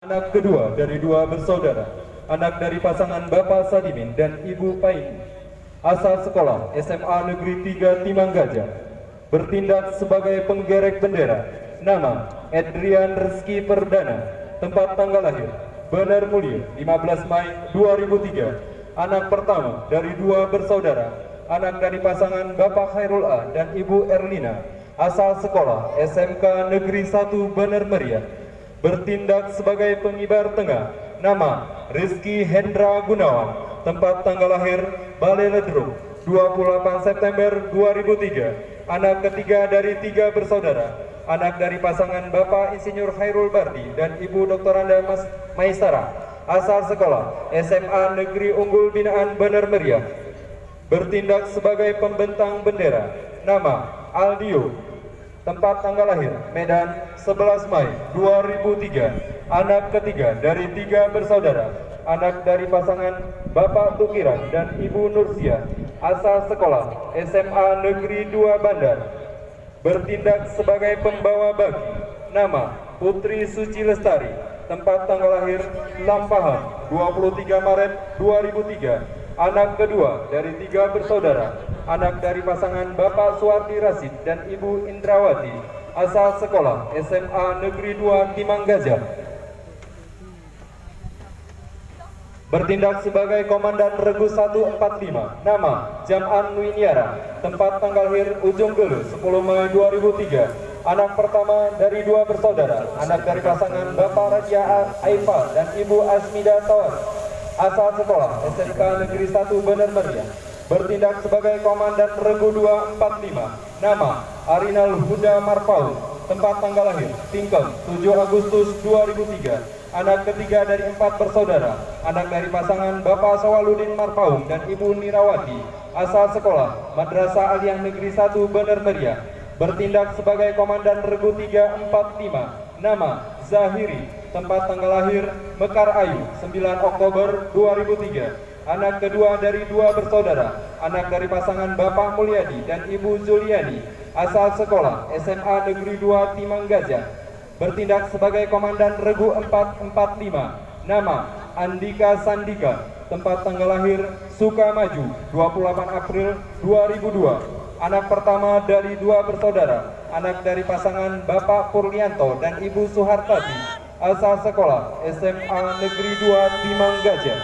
Anak kedua dari dua bersaudara, anak dari pasangan Bapak Sadimin dan Ibu Paini, asal sekolah SMA Negeri 3 Timanggajah, bertindak sebagai penggerek bendera, nama Edrian Reski Perdana, tempat tanggal lahir Bener Mulia 15 Mei 2003, anak pertama dari dua bersaudara, anak dari pasangan Bapak Khairul A dan Ibu Erlina, asal sekolah SMK Negeri 1 Bener Meriah, bertindak sebagai pengibar tengah, nama Rizky Hendra Gunawan, tempat tanggal lahir Balai Ledruk 28 September 2003, anak ketiga dari tiga bersaudara, anak dari pasangan Bapak Insinyur Khairul Bardi dan Ibu Dr. Anda Mas Maisara, asal sekolah SMA Negeri Unggul Binaan Bener Meriah, bertindak sebagai pembentang bendera, nama Aldio, tempat tanggal lahir Medan 11 Mei 2003, anak ketiga dari tiga bersaudara, anak dari pasangan Bapak Tukiran dan Ibu Nursia, asal sekolah SMA Negeri 2 Bandar, bertindak sebagai pembawa baki, nama Putri Suci Lestari, tempat tanggal lahir Lampahan 23 Maret 2003, anak kedua dari tiga bersaudara, anak dari pasangan Bapak Suwardi Rasid dan Ibu Indrawati, asal sekolah SMA Negeri 2 Timanggajah, bertindak sebagai Komandan Regu 145, nama Jam'an Winiara, tempat tanggal lahir Ujung Gelu 10 Mei 2003, anak pertama dari dua bersaudara, anak dari pasangan Bapak Raja Aifa dan Ibu Asmida Tawan, asal sekolah SMK Negeri 1 Bener Meriah, bertindak sebagai Komandan Regu 245, nama Arinal Huda Marpaun, tempat tanggal lahir Tingkem 7 Agustus 2003, anak ketiga dari empat bersaudara, anak dari pasangan Bapak Sawaludin Marpaun dan Ibu Nirawati, asal sekolah Madrasah Aliyah Negeri 1 Bener Meriah, bertindak sebagai Komandan Regu 345, nama Zahiri, tempat tanggal lahir Mekar Ayu 9 Oktober 2003, anak kedua dari dua bersaudara, anak dari pasangan Bapak Mulyadi dan Ibu Zuliani, asal sekolah SMA Negeri 2 Timanggajah, bertindak sebagai Komandan Regu 445, nama Andika Sandika, tempat tanggal lahir Sukamaju 28 April 2002, anak pertama dari dua bersaudara, anak dari pasangan Bapak Purlianto dan Ibu Suhartati, asal sekolah SMA Negeri 2 Timanggajah,